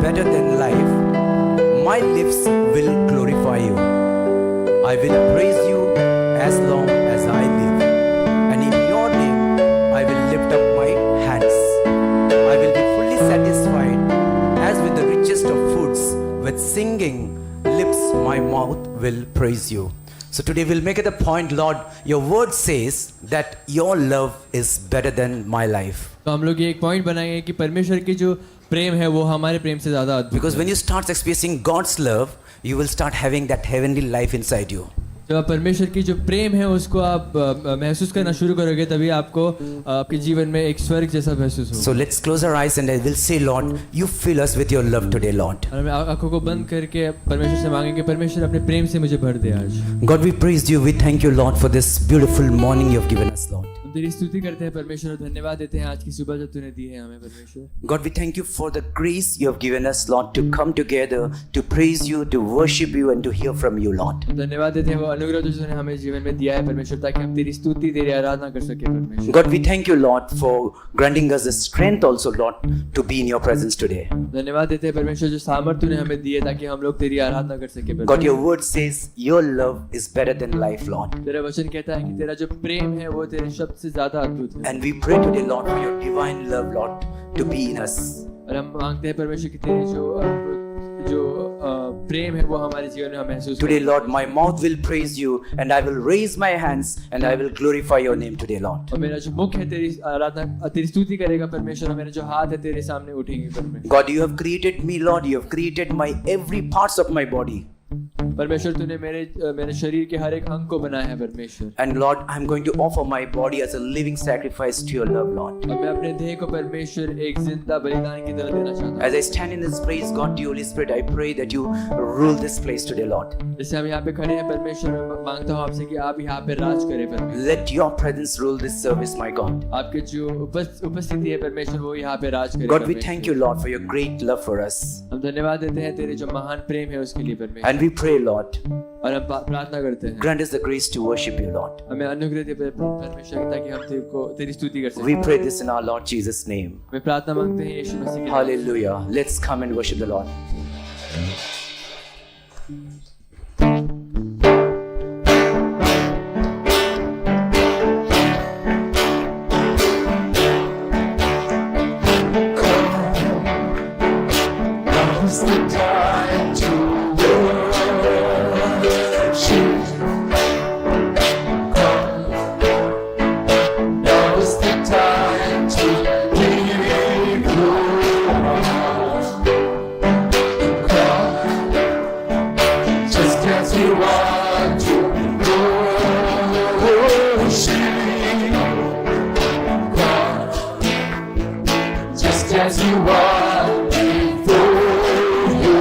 better than life, my lips will glorify you. I will praise you as long as I live, and in your name I will lift up my hands. I will be fully satisfied as with the richest of foods. With singing lips my mouth will praise you. So today we'll make it a point, Lord, your word says that your love is better than my life. तो हम लोग ये एक point बनाएंगे कि परमेश्वर की जो प्रेम है वो हमारे प्रेम से ज़्यादा अद्भुत Because है। when you start experiencing God's love, you will start having that heavenly life inside you. जब आप परमेश्वर की जो प्रेम है उसको आप महसूस करना शुरू करोगे तभी आपको आपके जीवन में एक स्वर्ग जैसा महसूस होगा। So let's close our eyes and I will say, Lord, you fill us with your love today, Lord. और हम आंखों को बंद करके परमेश्वर से मांगेंगे, परमेश्वर अपने प्रेम से मुझे भर दे आज। God, we praise you. We thank you, Lord, for this beautiful morning you have given us, Lord. हम तेरी स्तुति करते हैं परमेश्वर और धन्यवाद देते हैं आज की सुबह जो तूने दी है हमें परमेश्वर। God, we thank you for the grace you have given us, Lord, to come together, to praise you, to worship you, and to hear from you, Lord. धन्यवाद देते हैं वो अनुग्रह जो तूने हमें जीवन में दिया है परमेश्वर, ताकि हम तेरी स्तुति तेरी आराधना कर सके परमेश्वर। God, we thank you, Lord, for granting us the strength also, Lord, to be in your presence today. धन्यवाद देते हैं परमेश्वर जो सामर्थ्य तूने हमें दी है ताकि हम लोग तेरी आराधना कर सके God, परमेश्वर। your word says your love is better than life, Lord. तेरा वचन कहता है कि तेरा जो प्रेम है वो तेरे शब्द से ज्यादा अद्भुत है। And we pray today, Lord, for your divine love, Lord, to be in us. और हम मांगते हैं परमेश्वर की तेरी जो प्रेम है वो हमारे जीवन में हम महसूस Today, करें। Lord, my mouth will praise you, and I will raise my hands, and I will glorify your name today, Lord. और मेरा जो मुख है तेरी आराधना तेरी स्तुति करेगा परमेश्वर, और मेरे जो हाथ है तेरे सामने उठेंगे परमेश्वर। God, you have created me, Lord. You have created my every parts of my body. परमेश्वर तूने मेरे शरीर के हर एक अंग को बनाया है परमेश्वर। And Lord, I'm going to offer my body as a living sacrifice to your love, Lord. और मैं अपने देह को परमेश्वर एक जिंदा बलिदान की तरह देना चाहता हूँ। As I stand in this praise, God, dear Holy Spirit, I pray that you rule this place today, Lord. जैसे हम यहाँ पे खड़े हैं परमेश्वर, मैं मांगता हूँ आपसे कि आप यहाँ पे राज करें परमेश्वर। Let your presence rule this service, my God. आपके जो उपस्थिति है परमेश्वर वो यहाँ पे राज करे God, we परमेश्वर। thank you, Lord, for your great love for us. हम धन्यवाद देते हैं तेरे जो महान प्रेम है उसके लिए परमेश्वर। And we pray, Lord, और हम प्रार्थना करते हैं grant us the grace to worship you, Lord. हमें अनुग्रह दे परमेश्वर ताकि हम तेरी स्तुति कर We सकें। pray this in our Lord Jesus' name. मैं प्रार्थना मांगते हैं यीशु मसीह के नाम। Hallelujah. Let's come and worship the Lord. Now's the time to worship. Now's the time to give glory. Just as you want to worship. Just as you are before you.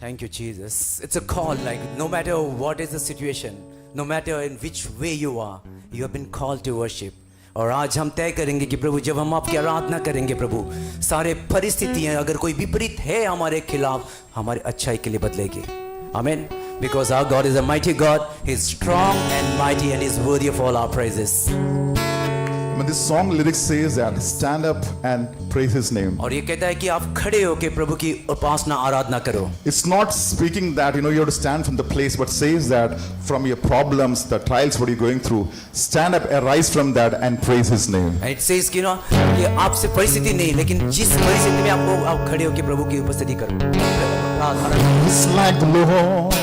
Thank you, Jesus. It's a call, like no matter what is the situation, no matter in which way you are, you have been called to worship. और आज हम तय करेंगे कि प्रभु जब हम आपकी आराधना करेंगे प्रभु, सारे परिस्थितियां अगर कोई विपरीत है हमारे खिलाफ, हमारे अच्छाई के लिए बदलेगी. Amen. Because our God is a mighty God. He is strong and mighty and is worthy of all our praises. When this song lyrics says that, stand up and praise His name. और ये कहता है कि आप खड़े होकर प्रभु की उपासना आराधना करो. It's not speaking that you have to stand from the place, but says that from your problems, the trials, what you're going through, stand up, arise from that and praise His name. And it says कि ना कि आपसे परिस्थिति नहीं, लेकिन जिस परिस्थिति में आप खड़े होकर प्रभु की उपस्थिति करो. It's like the Lord.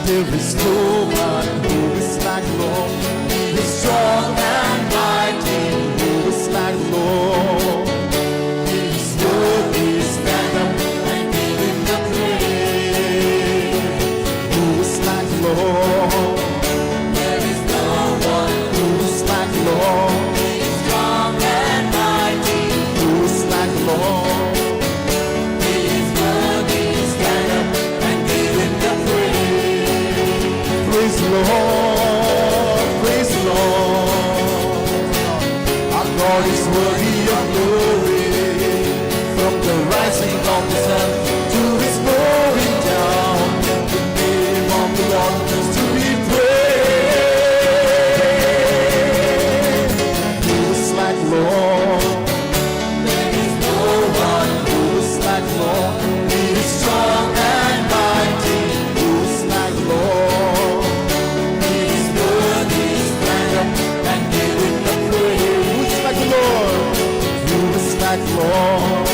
There is no one who is like the Lord. He is strong and mighty. Who is like the Lord? He is worthy. Stand up and give Him the praise. Who is like the Lord? There is no one who is like the Lord. He is strong and mighty. Who is like the Lord? Praise the Lord, praise the Lord. Our God is worthy of glory. From the rising of the sun to His going down, the name of the Lord is to be praised. Who is like the Lord? There is no one who is like the Lord. He is strong and mighty. Who is like the Lord? Lord,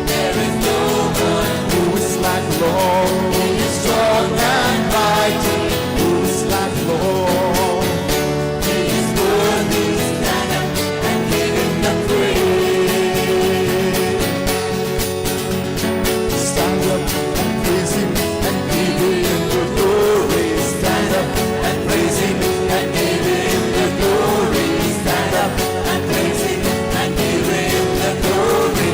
there is no one who is like the Lord. He is strong and mighty. Who is like the Lord? He is worthy. Stand up and give Him the praise. Stand up and praise Him and give Him the glory. Stand up and praise Him and give Him the glory. Stand up and praise Him and give Him the glory.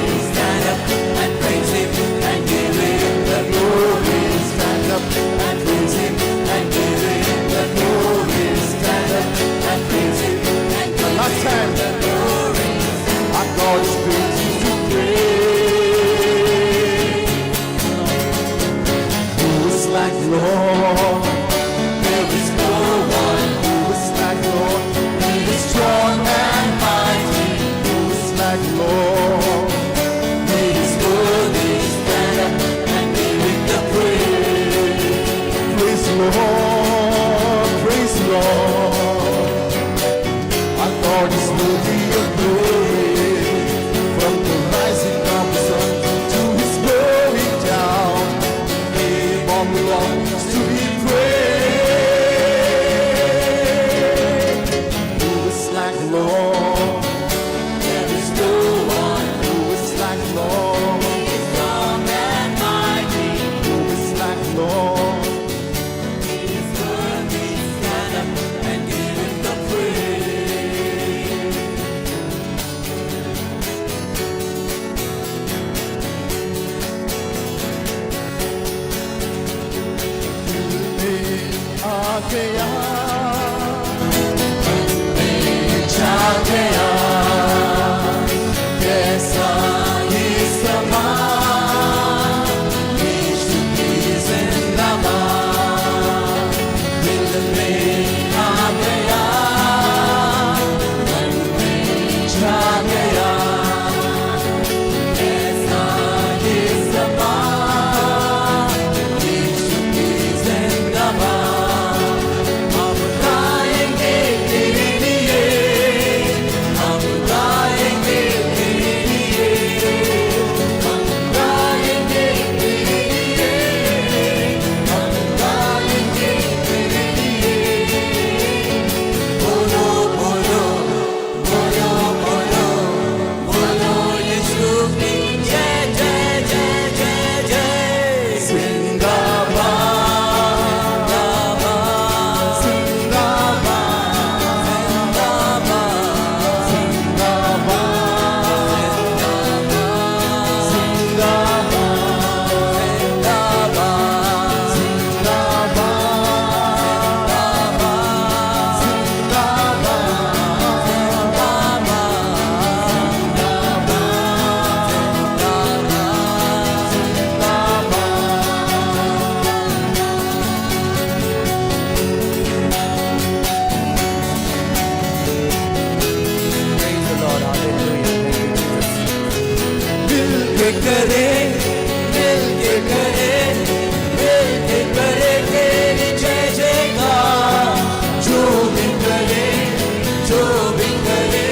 जो भी करे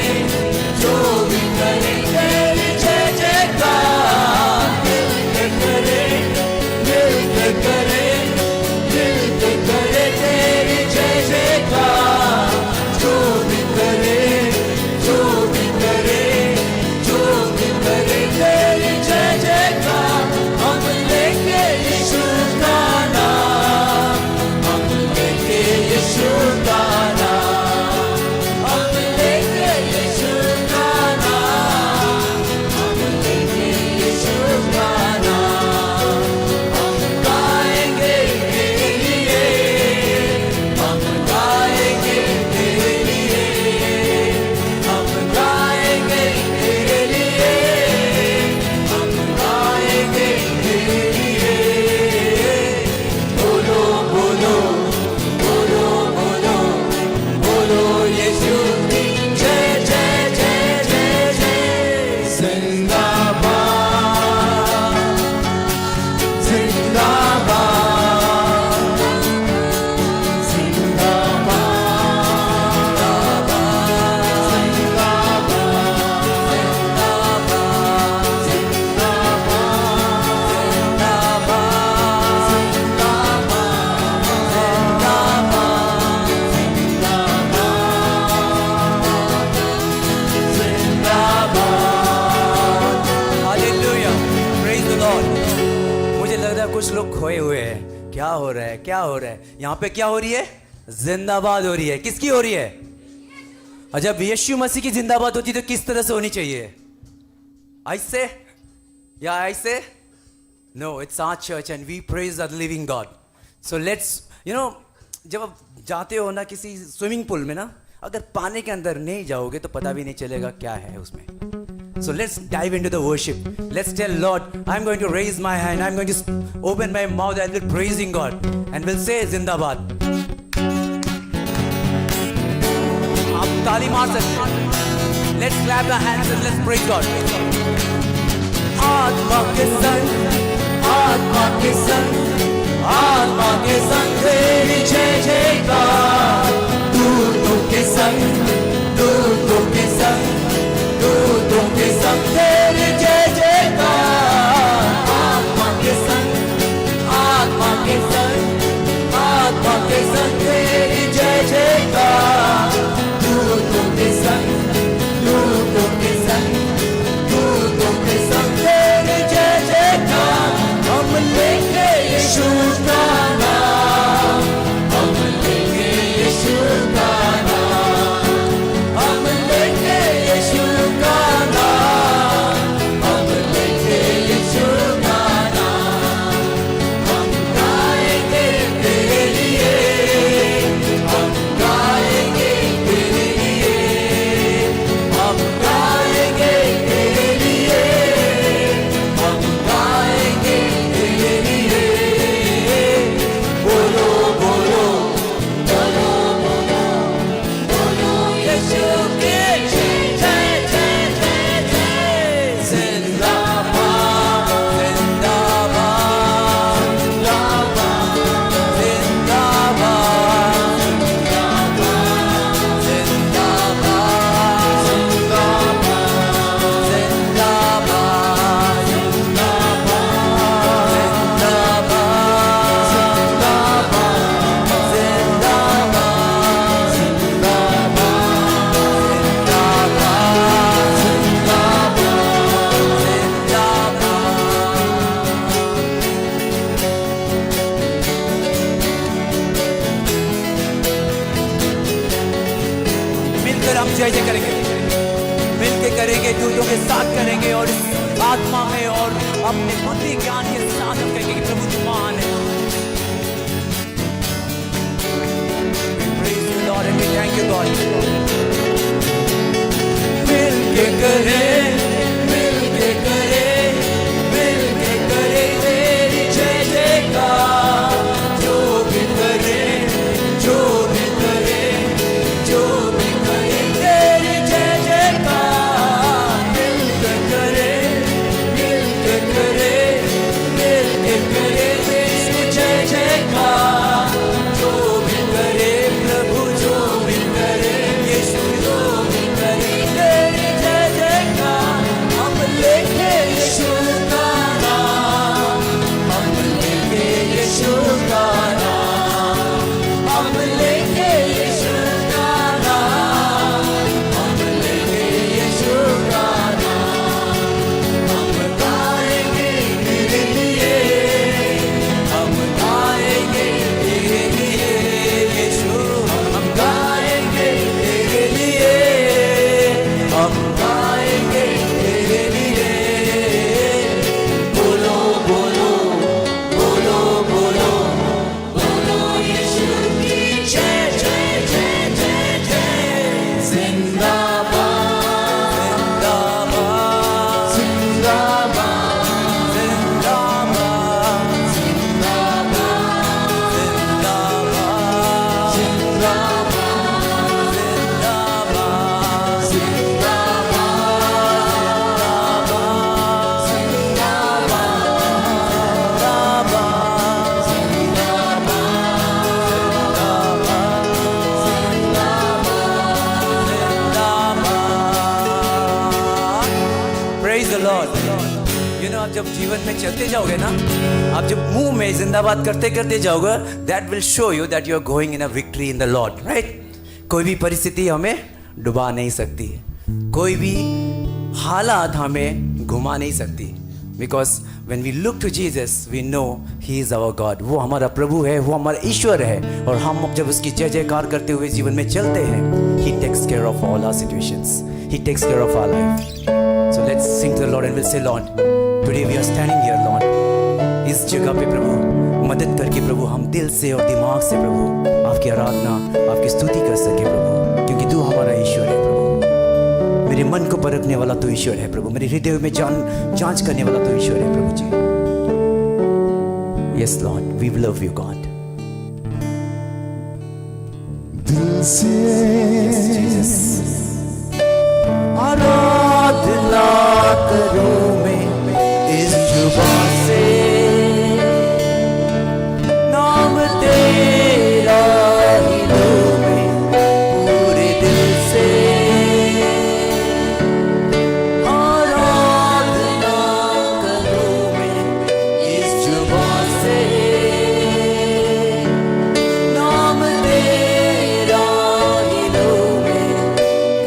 तेरी जय जयकार मिलके करे तेरी जय जयकार जो भी करे तेरी जय जयकार हम लेके यीशु का नाम हम लेके यीशु का नाम हम लेके यीशु का नाम हम लेके यीशु का नाम हम गाएंगे तेरे लिए हम गाएंगे तेरे लिए हम गाएंगे तेरे लिए हम गाएंगे तेरे लिए बोलो बोलो बोलो बोलो बोलो यीशु की जय जय जय जय जय जिंदाबाद जिंदाबाद Hallelujah. Praise the Lord. मुझे लग रहा है कुछ लोग खोए हुए हैं। क्या हो रहा है क्या हो रहा है यहाँ पे? क्या हो रही है? जिंदाबाद हो रही है। किसकी हो रही है? और जब यीशु मसीह की जिंदाबाद होती है तो किस तरह से होनी चाहिए? ऐसे या ऐसे? No, it's our church and we praise the living God. So let's जब आप जाते हो ना किसी स्विमिंग पूल में ना, अगर पानी के अंदर नहीं जाओगे तो पता भी नहीं चलेगा क्या है उसमें। So let's dive into the worship. Let's tell Lord, I'm going to raise my hand. I'm going to open my mouth and we're praising God. And we'll say Zindabad. आप ताली मार सकते हैं। Let's clap our hands and let's praise God. आत्मा के संग तेरी जय जयकार दूतों के संग तेरी जय जयकार आत्मा के संग तेरी जय जयकार दूतों के संग तेरी जय जयकार हम लेंगे यीशु का नाम हम लेंगे यीशु का नाम हम लेंगे यीशु का नाम हम लेंगे यीशु का नाम हम गाएंगे तेरे लिए हम गाएंगे तेरे लिए हम गाएंगे तेरे लिए हम गाएंगे तेरे लिए बोलो बोलो बोलो बोलो बोलो यीशु के जय जय जय जय जय जिंदाबाद जिंदाबाद जिंदाबाद मिलकर हम जय जय करेंगे, मिलकर करेंगे, दूतों के साथ करेंगे और इस आत्मा में और अपने बुद्धि ज्ञान के साथ हम कहेंगे कि प्रभु तू महान है। Praise you Lord and we thank you God. मिलके करे तेरी जय जयकार जो भी करे तेरी जय जयकार मिलके करे यीशु जय जयकार जो भी करे प्रभु जो भी करे लॉर्ड। यू नो, आप जब जीवन में चलते जाओगे ना, आप जब मुंह में जिंदाबाद करते करते जाओगे, that will show you that you are going in a victory in the Lord, right. कोई भी परिस्थिति हमें डुबा नहीं सकती, कोई भी हालात हमें घुमा नहीं सकती, because when we look to Jesus we know he is our God. वो हमारा प्रभु है, वो हमारा ईश्वर है, और हम जब उसकी जय जयकार करते हुए जीवन में चलते हैं, he takes care of all our situations, he takes care of our life. So let's sing to the Lord and will say, Lord today we are standing here Lord. इस जगह पे प्रभु मदद करके प्रभु हम दिल से और दिमाग से प्रभु आपकी आराधना, आपकी स्तुति कर सके प्रभु, क्योंकि तू हमारा ईश्वर है प्रभु। मेरे मन को परखने वाला तो ईश्वर है प्रभु, मेरे हृदय में जांच करने वाला तो ईश्वर है प्रभु जी। Yes Lord, we love you God. दिल से आराधना करूं मैं इस जुबान से, नाम तेरा ही लूं मैं पूरे दिल से। आराधना करूं मैं इस जुबान से, नाम तेरा ही लूं मैं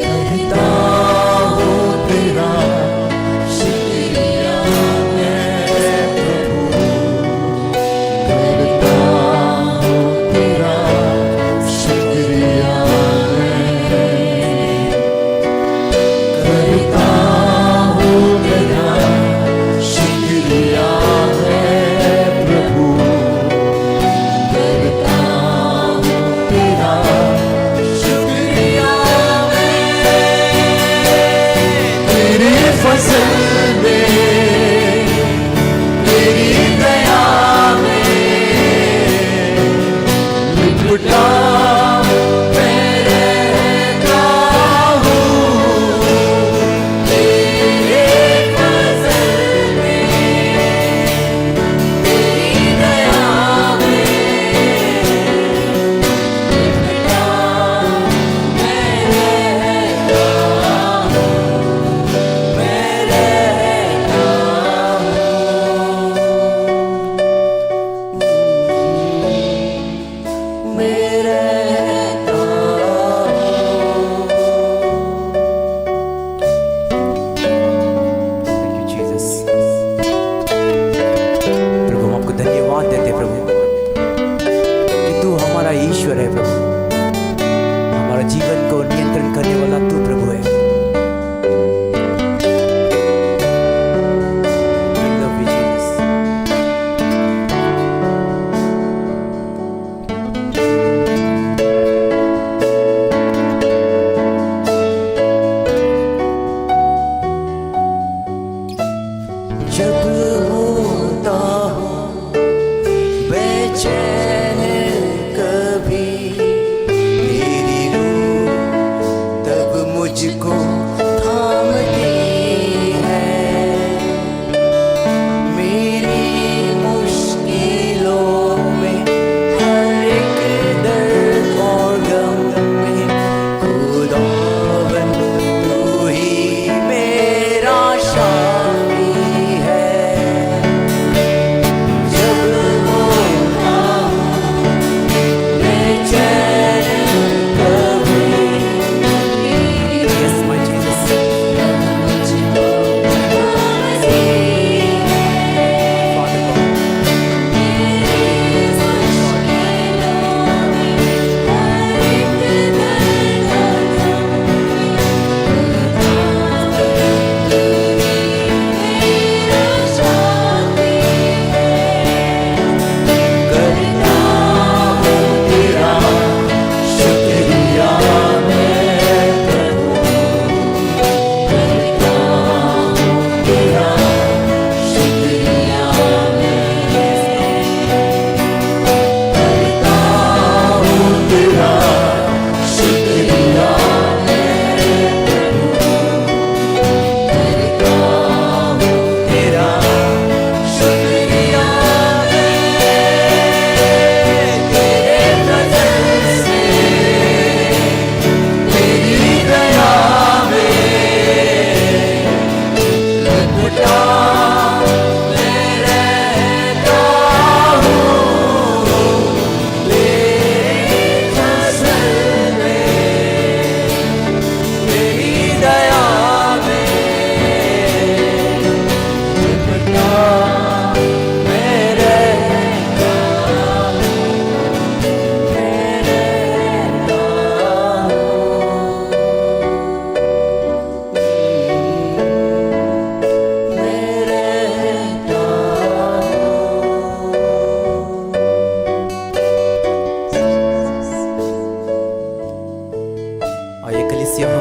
कहता हूँ तेरा शुक्रिया है प्रभु, करता हूँ तेरा शुक्रिया है, करता हूँ तेरा शुक्रिया है प्रभु, करता हूँ तेरा शुक्रिया तेरी फसल में, तेरी दया में लिपटा मैं रहता हूँ। तेरे फसल में, तेरी दया में लिपटा मैं रहता हूँ, मैं रहता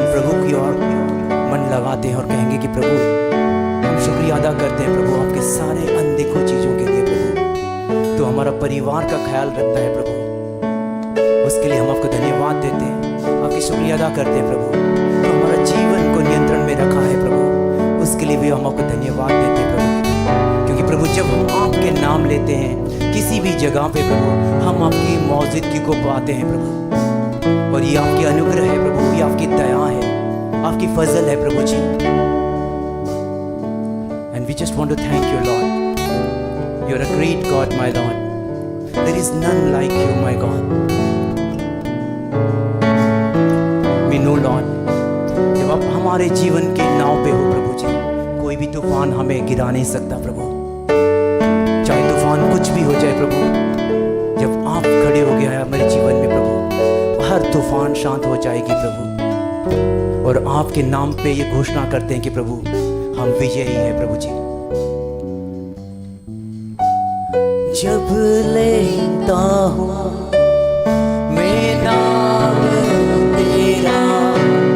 हम प्रभु की ओर मन लगाते हैं और कहेंगे कि प्रभु हम शुक्रिया अदा करते हैं प्रभु आपके सारे अनदेखो चीज़ों के लिए प्रभु। तो हमारा परिवार का ख्याल रखता है प्रभु, उसके लिए हम आपको धन्यवाद देते हैं, आपकी शुक्रिया अदा करते हैं प्रभु। तो हमारा जीवन को नियंत्रण में रखा है प्रभु, उसके लिए भी हम आपको धन्यवाद देते हैं प्रभु। क्योंकि प्रभु जब हम आपके नाम लेते हैं किसी भी जगह पे प्रभु, हम आपकी मौजूदगी को पाते हैं प्रभु। और ये आपकी अनुग्रह है प्रभु, ये आपकी दया है, आपकी फजल है प्रभु जी। And we just want to thank you Lord, you are a great God my Lord, there is none like you my God. We know Lord, जब आप हमारे जीवन के नाव पे हो प्रभु जी, कोई भी तूफान हमें गिरा नहीं सकता प्रभु, चाहे तूफान कुछ भी हो जाए प्रभु। जब आप खड़े हो गया है हमारे जीवन में प्रभु, हर तूफान शांत हो जाएगी प्रभु। और आपके नाम पे ये घोषणा करते हैं कि प्रभु हम विजयी हैं प्रभु जी। जब लेता हूँ मैं नाम तेरा,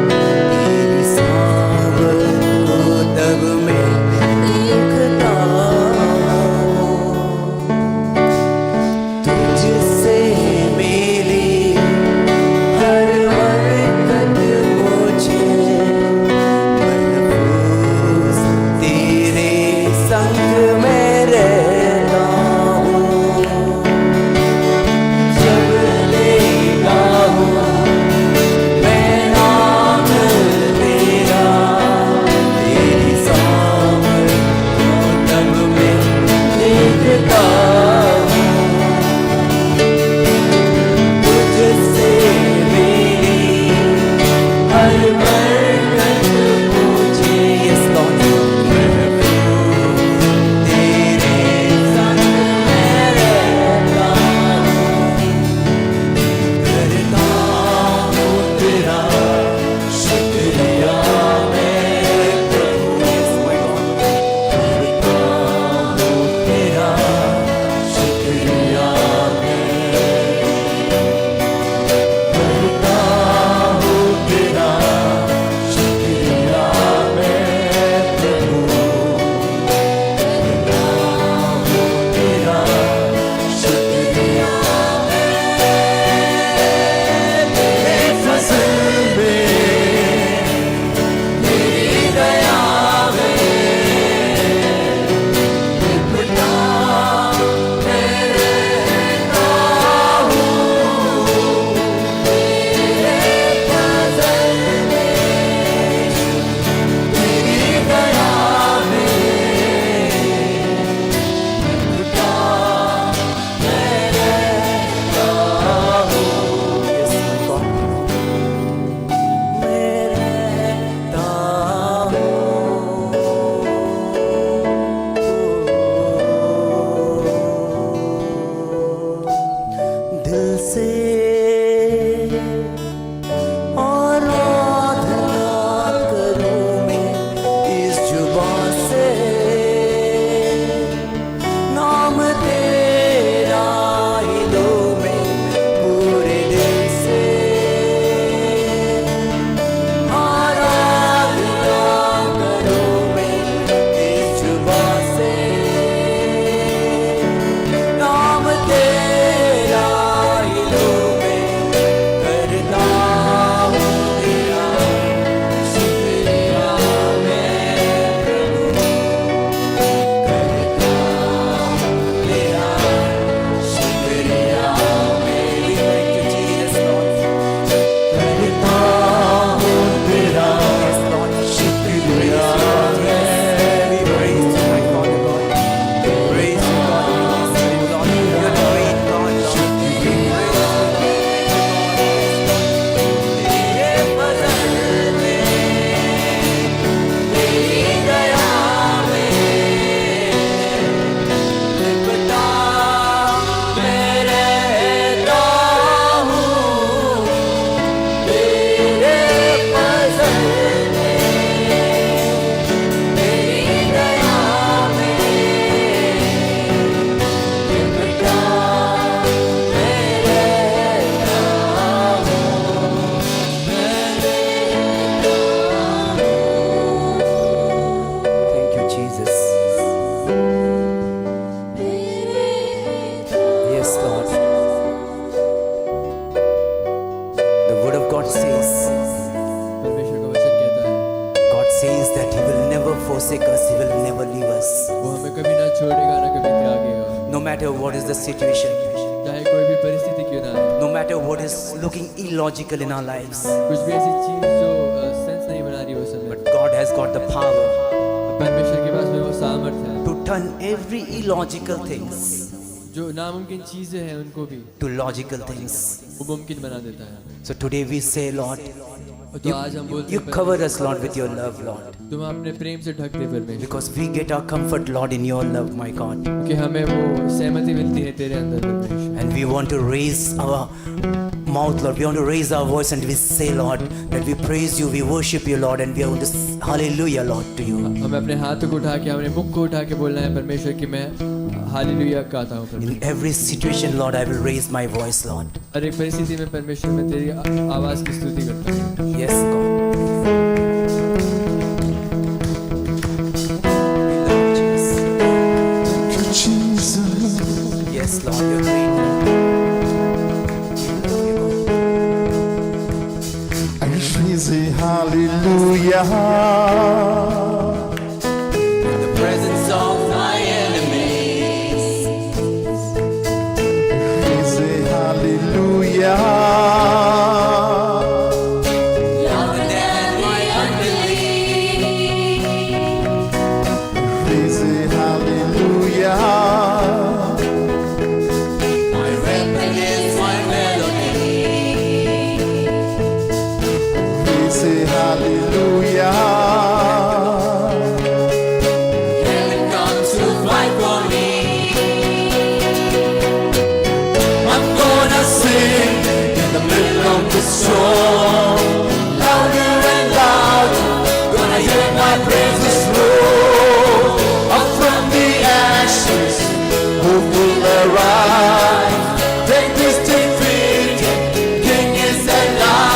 तेरी सावर को तब मैं देखता हूँ, तुझसे मेरी हर बरकत मुझे महफूज तेरे संग में रहता हूँ। जब लेता हूँ मैं नाम तेरा, तेरी सावर को तब मैं देखता हूँ, तुझसे मेरी हर बरकत मुझे यस लॉर्ड महफूज तेरे संग में रहता हूँ। करता हूँ तेरा शुक्रिया मैं प्रभु, यस माय गॉड, करता हूँ तेरा शुक्रिया मैं, करता हूँ तेरा forsake us, He will never leave us. वो हमें कभी ना छोड़ेगा ना कभी त्यागेगा। No matter what is the situation, चाहे कोई भी परिस्थिति क्यों ना आए, no matter what is looking illogical in our lives, कुछ भी ऐसी चीज जो सेंस नहीं बना रही उस समय, but God has got the power परमेश्वर के पास में वो सामर्थ्य है to turn every illogical things जो नामुमकिन चीजें हैं उनको भी to logical things. वो मुमकिन बना देता है। So today we say, Lord, तो आज हम बोलते you हैं cover us, Lord, with your love, Lord, तुम अपने प्रेम से ढक दे परमेश्वर, because we get our comfort, Lord, in your love, my God. क्योंकि हमें वो सहमति मिलती है तेरे अंदर परमेश्वर। And we want to raise our mouth, Lord. We want to raise our voice and we say, Lord, that we praise you, we worship you, Lord, and we want to hallelujah, Lord, to you. हमें अपने हाथों को उठा के, अपने मुख को उठा के बोलना है परमेश्वर कि मैं हालेलुया गाता हूँ परमेश्वर। In every situation, Lord, I will raise my voice, Lord. हर एक परिस्थिति में परमेश्वर मैं तेरी आवाज की स्तुति करता हूँ। Yes, God. Jesus. Yes, Lord, you're great. I say hallelujah. In the presence of my enemies, I say hallelujah. louder than my unbelief, I say hallelujah. my weapon is my melody. I say hallelujah. Heaven comes to fight for me. I'm gonna sing in the middle of the storm, louder and louder, gonna hear my praises roll up from the ashes. Hope will arise, take this defeat, King is alive.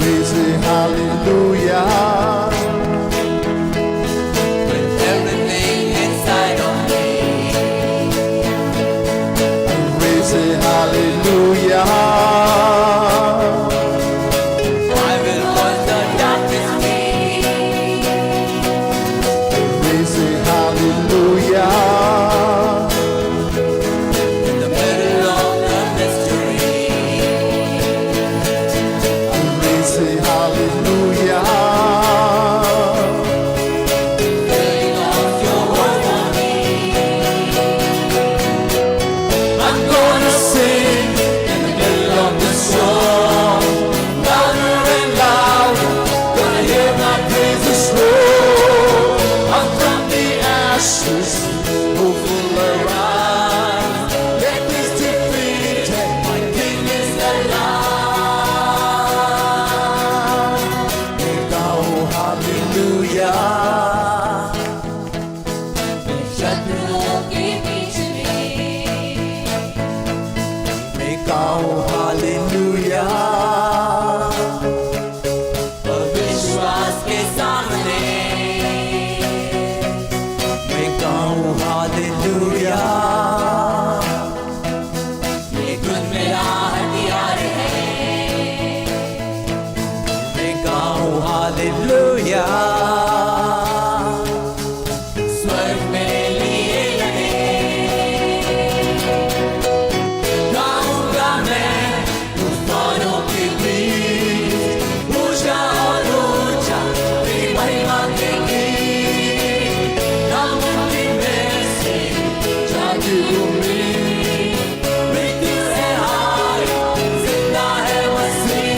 We say hallelujah. With everything inside of me, We say hallelujah. I will watch the darkness flee. We say hallelujah. In the middle of the mystery, We say hallelujah. filling of your word for me. I'm gonna sing in the middle of the storm, louder and louder, gonna hear my praises roll up from the ashes. Hope will arise, let this defeated, my King is alive. Make our hallelujah. शत्रुओं के बीच में, Make our hallelujah. विश्वास के सामने, Make our hallelujah. ये खुद मेरा हथियार है। Make our hallelujah. स्वर्ग मेरे लिए लगे, गाऊंगा मैं तूफानों के बीच, ऊंचा और ऊंचा तेरी महिमा के गीत। नामुमकिन में से जागी उम्मीद, मृत्यु है हारी, जिंदा है मसीह।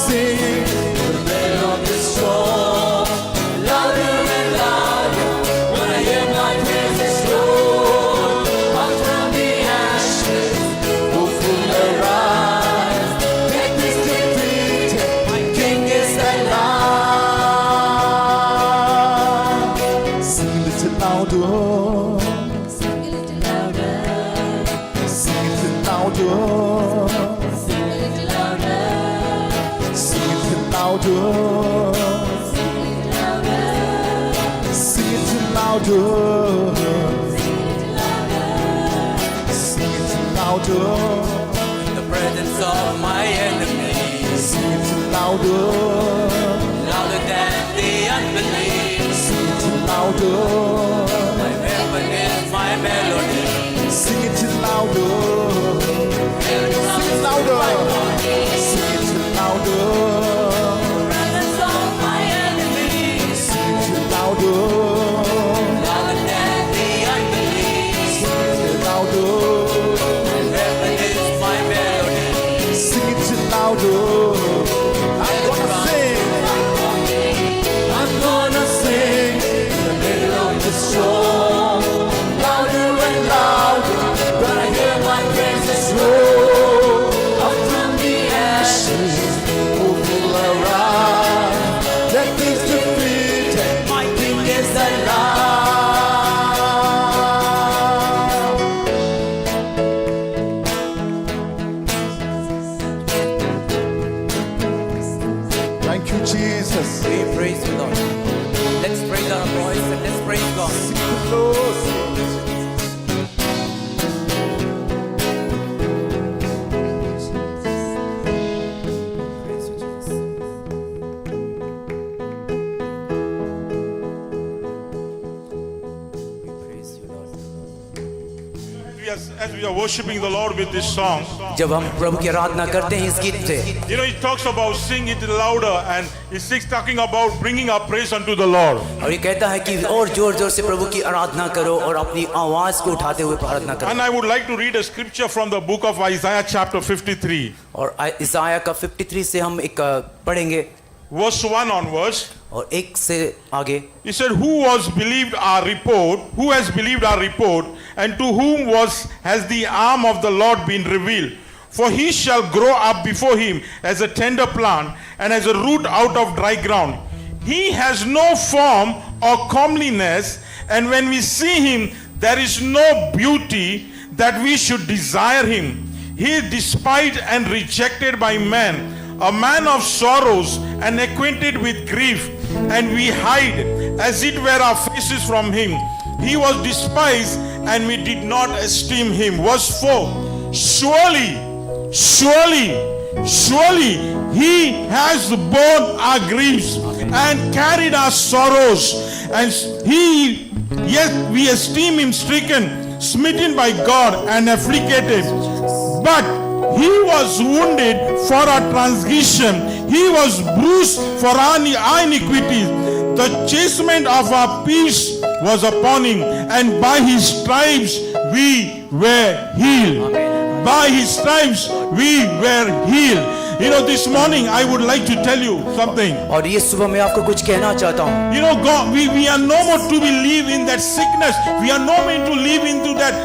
sing the melody song louder and louder. When I hear my praises roll up from the ashes, hope will arise. Death is defeated, my King is alive. Sing a little louder. Sing a little louder. Sing it louder. Sing a little louder. Sing it louder. Sing a little louder. Sing it louder. Sing it louder. In the presence of my enemies, Sing it louder. louder than the unbelief. Sing it louder. My weapon is my melody. Sing it louder. Sing it louder. Sing it louder. Presence of my enemies, Sing it louder. louder than the unbelief. Sing it louder. My weapon is my melody. Sing it louder. I'm gonna sing. I'm gonna sing in the middle of the storm, louder and louder. When I hear my praises roll up from the ashes, hope will arise. Death is defeated, my King is alive. Thank you, Jesus. We praise you, Lord. Let's praise our voice and let's praise God. Praise you, Jesus. We praise you, Lord. As we are worshiping the Lord with this song, जब हम प्रभु की आराधना करते हैं इस गीत से, you know, it talks about sing it louder, and it's talking about bringing our praise unto the Lord. और ये कहता है कि और जोर जोर से प्रभु की आराधना करो और अपनी आवाज को उठाते हुए प्रार्थना करो. And I would like to read a scripture from the book of Isaiah chapter 53, और इसाया का 53 से हम एक पढ़ेंगे verse 1 onwards. और 1 से आगे. He said, who has believed our report, and to whom has the arm of the Lord been revealed? For he shall grow up before him as a tender plant, and as a root out of dry ground. He has no form or comeliness, and when we see him, there is no beauty that we should desire him. He is despised and rejected by men, a man of sorrows and acquainted with grief, and we hide as it were our faces from him. He was despised and we did not esteem him. Verse 4, surely he has borne our griefs and carried our sorrows, and yet we esteem him stricken, smitten by God, and afflicted. But he was wounded for our transgression, he was bruised for our iniquities. The chastisement of our peace was upon him, and by his stripes we were healed. By his stripes we were healed. You know, this morning I would like to tell you something. और ये सुबह मैं आपको कुछ कहना चाहता हूँ. You know, God, we are no more to live in that sickness. We are no more to live into that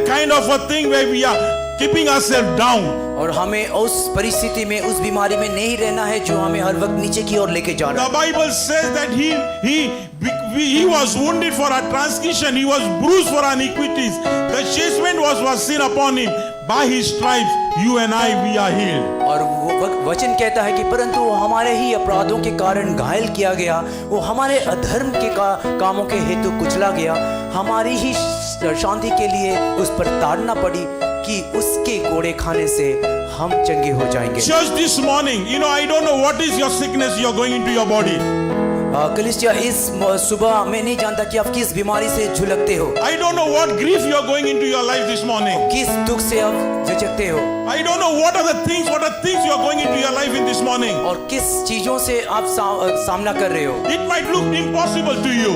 kind of a thing where we are keeping ourselves down. और हमें उस परिस्थिति में, उस बीमारी में नहीं रहना है जो हमें हर वक्त नीचे की ओर लेके जा रहा The Bible says that he was wounded for our transgression, he was bruised for our iniquities. The chastisement was sin upon him. By his stripes, you and I, we are healed. और वो वचन कहता है कि परंतु वो हमारे ही अपराधों के कारण घायल किया गया, वो हमारे अधर्म के कामों के हेतु कुचला गया, हमारी ही शांति के लिए उस पर ताड़ना पड़ी कि उसके कोड़े खाने से हम चंगे हो जाएंगे. Just this morning, you know, I don't know what is your sickness you are going into your body. कलिसिया इस सुबह मैं नहीं जानता कि आप किस बीमारी से झुलकते हो. I don't know what grief you are going into your life this morning. किस दुख से आप झिझकते हो. I don't know what are the things you are going into your life in this morning. और किस चीजों से आप सामना कर रहे हो. It might look impossible to you.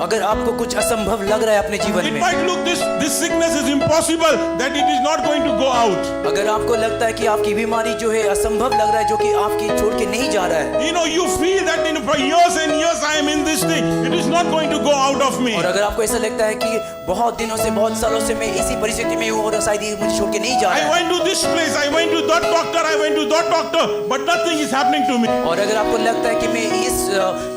अगर आपको कुछ असंभव लग रहा है अपने जीवन It में, might look this sickness is impossible, that it is not going to go out. अगर आपको लगता है कि आपकी बीमारी जो है असंभव लग रहा है, जो कि आपकी छोड़ के नहीं जा रहा है, You know, you feel that for years and years I am in this thing. It is not going to go out of me. और अगर आपको ऐसा लगता है कि बहुत दिनों से, बहुत सालों से मैं इसी परिस्थिति में हूँ और शायद ये मुझे छोड़ के नहीं जा I रहा है, went to this place, I went to that doctor, I went to that doctor, but nothing is happening to me. और अगर आपको लगता है कि मैं इस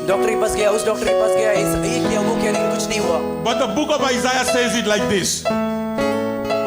डॉक्टर के पास गया, उस डॉक्टर के पास गया, ये किया, वो किया, लेकिन कुछ नहीं हुआ, But the book of Isaiah says it like this.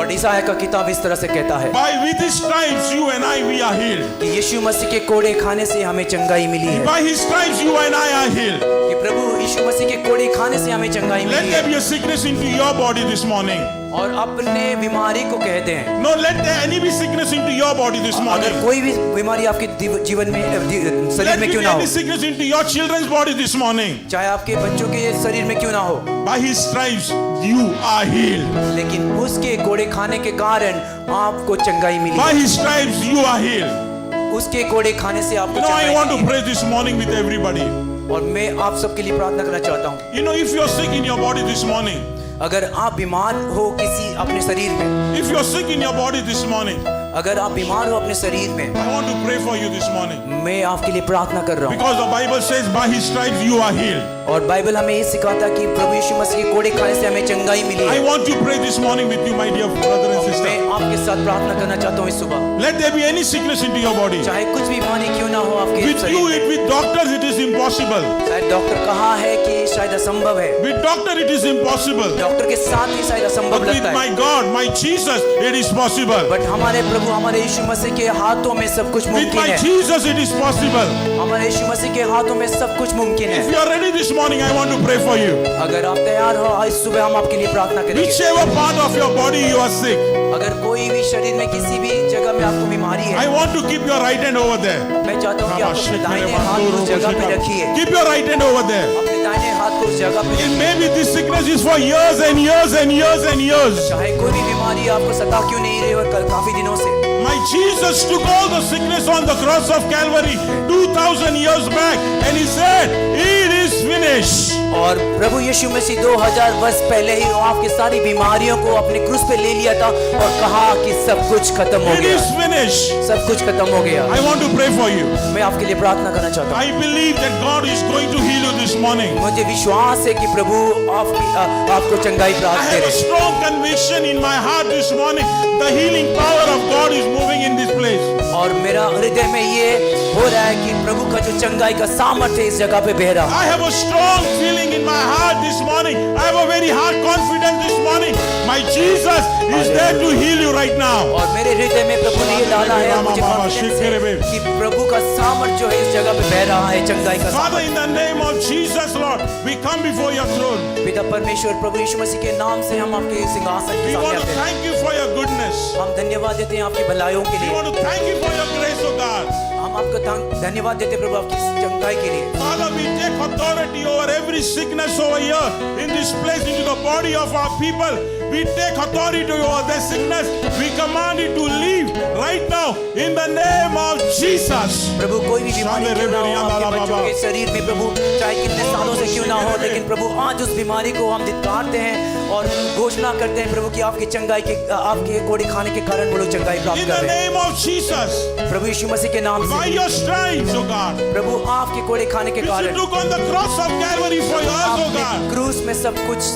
But Isaiah का किताब इस तरह से कहता है With his stripes you and I we are healed. कि यीशु मसीह के कोड़े खाने से हमें चंगाई मिली है, By his stripes you and I are healed. कि प्रभु यीशु मसीह के कोड़े खाने से हमें चंगाई Let मिली there है। be a sickness into your body this morning. और अपने बीमारी को कहते हैं, No, let there any be sickness into your body this morning. अगर कोई भी बीमारी आपके जीवन में, शरीर Let में there क्यों be ना हो, any sickness into your children's body this morning. चाहे आपके बच्चों के शरीर में क्यों ना हो, By his stripes you are healed. लेकिन उसके कोड़े खाने के कारण आपको चंगाई मिली By है। his stripes you are healed. उसके कोड़े खाने से आपको You know, I चंगाई want to milli pray this morning with everybody. है। और मैं आप सबके लिए प्रार्थना करना चाहता हूँ, You know, if you're sick in your body this morning, अगर आप बीमार हो किसी अपने शरीर में, if you're sick in your body this morning, अगर आप बीमार हो अपने शरीर में, I want to pray for you this morning. मैं आपके लिए प्रार्थना कर रहा हूँ। Because the Bible says, by his stripes you are healed. और बाइबल हमें ये सिखाता है कि प्रभु यीशु मसीह के कोड़े खाने से हमें चंगाई मिली I है। want to pray this morning with you, my dear brother and मैं sister. आपके साथ प्रार्थना करना चाहता हूँ इस सुबह, Let there be any sickness into your body. चाहे कुछ भी बीमारी क्यों ना हो आपके With शरीर you, में। with doctors, it is impossible. शायद डॉक्टर कहा है कि शायद असंभव है, With doctor, it is impossible. Doctor के साथ ही शायद But असंभव with लगता my है, God, my Jesus, it is possible. But हमारे प्रभु, हमारे यीशु मसीह के हाथों में सब कुछ With मुमकिन my है। Jesus, it is possible. हमारे यीशु मसीह के हाथों में सब कुछ मुमकिन If है। you are ready this morning, I want to pray for you. अगर आप तैयार हो, आज सुबह हम आपके लिए प्रार्थना करेंगे। Whichever part of your body you are sick, अगर कोई भी शरीर में किसी भी जगह में आपको बीमारी I है, want to keep your right hand over there. मैं चाहता हूँ कि आप अपने दाहिने हाथ को उस जगह पे रखिए, Keep your right hand over there. अपने दाहिने हाथ को उस जगह पे And रखिए। maybe this sickness is for years and years and years and years. चाहे कोई भी बीमारी आपको सता क्यों नहीं रही और काफी दिनों से, My Jesus took all the sickness on the cross of Calvary 2000 years back and he said, it is finished. और प्रभु यीशु मसीह 2000 वर्ष पहले ही आपकी सारी बीमारियों को अपने क्रूस पे ले लिया था और कहा कि सब कुछ खत्म हो It गया, is finished. सब कुछ खत्म हो गया। I want to pray for you. मैं आपके लिए प्रार्थना करना चाहता हूँ। I believe that God is going to heal you this morning. मुझे विश्वास है कि प्रभु आपको चंगाई I प्राप्त have a करे। strong conviction in my heart this morning. The healing power of God is moving in this place. और मेरा हृदय में ये हो रहा है कि प्रभु का जो चंगाई का सामर्थ्य इस जगह पे बह रहा है। I have a strong feeling in my heart this morning. I have a very hard confidence this morning. My Jesus is there to heal you right now. और मेरे हृदय में प्रभु ने ये डाला है, और मुझे confidence है कि प्रभु का सामर्थ्य जो है इस जगह पे बह रहा है, चंगाई का Father, सामर्थ्य। in the name of Jesus, Lord, we come before your throne. पिता परमेश्वर, प्रभु यीशु मसीह के नाम से हम आपके सिंहासन के We सामने want to आते हैं। thank you for your goodness. हम धन्यवाद देते हैं आपकी भलाइयों के We लिए। want to thank you for your grace, oh God. हम आपको धन्यवाद देते हैं प्रभु आपकी चंगाई के लिए। Father, we take authority over every sickness over here in this place, into the body of our people. We take authority over the sickness. We command it to leave right now in the name of Jesus. प्रभु कोई भी बीमारी क्यों ना हो आपके बच्चों के शरीर में, प्रभु चाहे कितने सालों से क्यों ना हो, लेकिन प्रभु आज उस बीमारी को हम धिक्कारते हैं और घोषणा करते हैं प्रभु कि आपकी चंगाई के, आपके कोड़े खाने के कारण वो लोग चंगाई प्राप्त In कर the रहे हैं। name of Jesus, प्रभु यीशु मसीह के नाम by से your stripes, oh God, प्रभु आपके कोड़े खाने के which you कारण took on the cross of Calvary for us, oh आपने God, क्रूस में सब कुछ,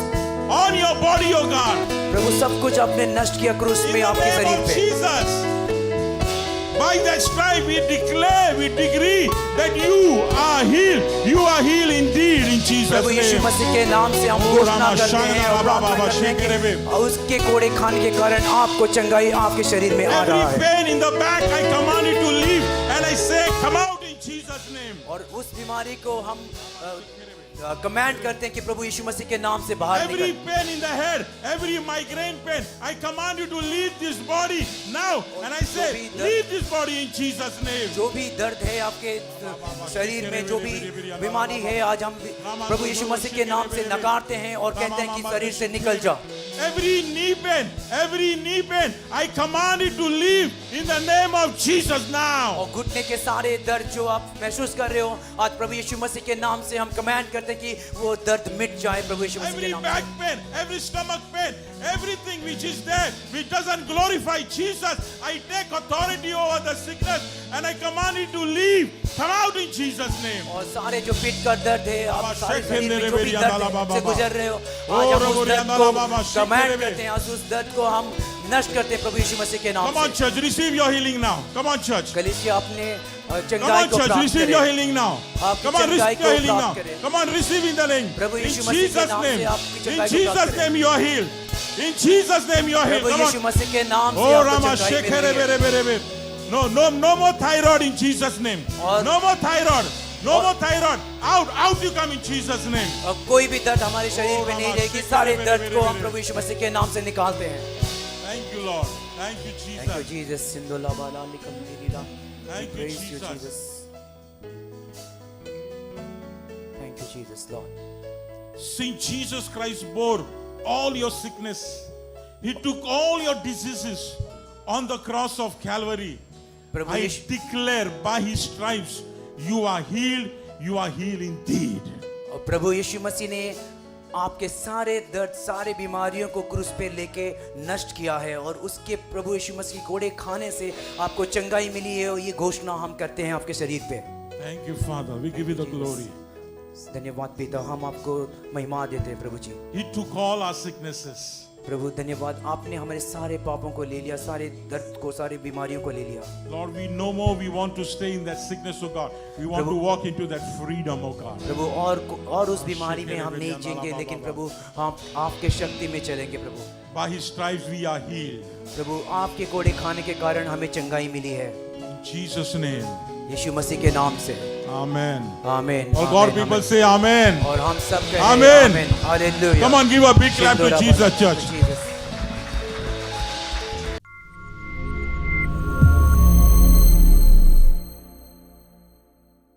on your body, oh God, प्रभु सब कुछ आपने नष्ट किया क्रूस in में the आपके name शरीर of पे। Jesus. By that stripe we declare, we decree that you are healed. You are healed indeed in Jesus' Prabhu Yeshu name. मसीह के नाम से हम घोषणा करते हैं और प्रार्थना करते हैं कि उसके कोड़े खाने के कारण आपको चंगाई आपके शरीर में आ रहा Every है। pain in the back, I command it to leave and I say, come out in Jesus' name. और उस बीमारी को हम कमांड करते हैं कि प्रभु यीशु मसीह के नाम से बाहर Every निकल। pain in the head, every migraine pain, I command you to leave this body now. And I say, leave this body in Jesus' name. जो भी दर्द है आपके शरीर में, जो भी बीमारी है, आज हम प्रभु यीशु मसीह के नाम से नकारते हैं और कहते हैं कि शरीर से निकल जा। Every knee pain, I command it to leave in the name of Jesus now. और घुटने के सारे दर्द जो आप महसूस कर रहे हो, आज प्रभु यीशु मसीह के नाम से हम कमांड करते करते हैं कि वो दर्द मिट जाए प्रभु यीशु मसीह के Every नाम back से। pain, every stomach pain, everything which is there, which doesn't glorify Jesus, I take authority over the sickness and I command it to leave. Come out in Jesus' name. और सारे जो पीठ का दर्द है, आप बाबा, सारे शेख शरीर में हेंदे जो भी रेबेरिया दर्द दाला है, बाबा, से बाबा। गुजर रहे हो, ओ आज हम उस रेबेरिया दर्द दाला को बाबा, शेख कमांड रेबे। करते हैं, आज उस दर्द को हम नष्ट करते हैं प्रभु यीशु मसीह के नाम Come on, से। church, receive your healing now. Come on, church. कलीसिया अपने Come चंगाई on, को church, प्राप्त receive your करें। healing now. आपकी Come on, चंगाई receive your को healing now. प्राप्त करें। Come on, receive in the name. Prabhu In यीशु मसीह के Jesus' नाम से name. आपकी In चंगाई को Jesus' प्राप्त name, you are healed. In Jesus' name, you are healed. Prabhu Come Yeshu on. मसीह के नाम से Oh, आपको Rama, चंगाई shake मिल रही है। rebe. No more thyroid in Jesus' name. और- No more thyroid. No more thyroid. Out you come in Jesus' name. और कोई भी दर्द हमारे शरीर में नहीं रामा, रहेगी, शेख सारे रेबे, दर्द रेबे, को हम रेबे। प्रभु यीशु मसीह के नाम से निकालते हैं। Thank you, Lord. Thank you, Thank you Jesus. Jesus, सिंधुला Bala लिकम Leela. Thank you, Praise you Jesus. Jesus. Thank you Jesus, Lord. Since Jesus Christ bore all your sickness, He took all your diseases on the cross of Calvary. Prabhu I Yeshu declare by His stripes, you are healed indeed. और प्रभु यीशु मसीह ने आपके सारे दर्द, सारे बीमारियों को क्रूस पे लेके नष्ट किया है और उसके प्रभु यीशु मसीह के कोड़े खाने से आपको चंगाई मिली है और ये घोषणा हम करते हैं आपके शरीर पे। Thank you, Father. We give you the glory. धन्यवाद पिता, हम आपको महिमा देते हैं प्रभु जी। He took all our sicknesses. प्रभु धन्यवाद, आपने हमारे सारे पापों को ले लिया, सारे दर्द को, सारी बीमारियों को ले लिया। Lord, we no more we want to stay in that sickness, oh God. We want to walk into that freedom, oh God. प्रभु और उस बीमारी में हम नहीं जिएंगे, लेकिन प्रभु हम आपके शक्ति में चलेंगे प्रभु। By His stripes we are healed. प्रभु आपके कोड़े खाने के कारण हमें चंगाई मिली है, In Jesus' name. यीशु मसीह के नाम से। Amen. आमीन। All God आमीन, people आमीन। say Amen. और हम सब कहें Amen. आमीन। Hallelujah. Come on, give a big clap to Jesus, church.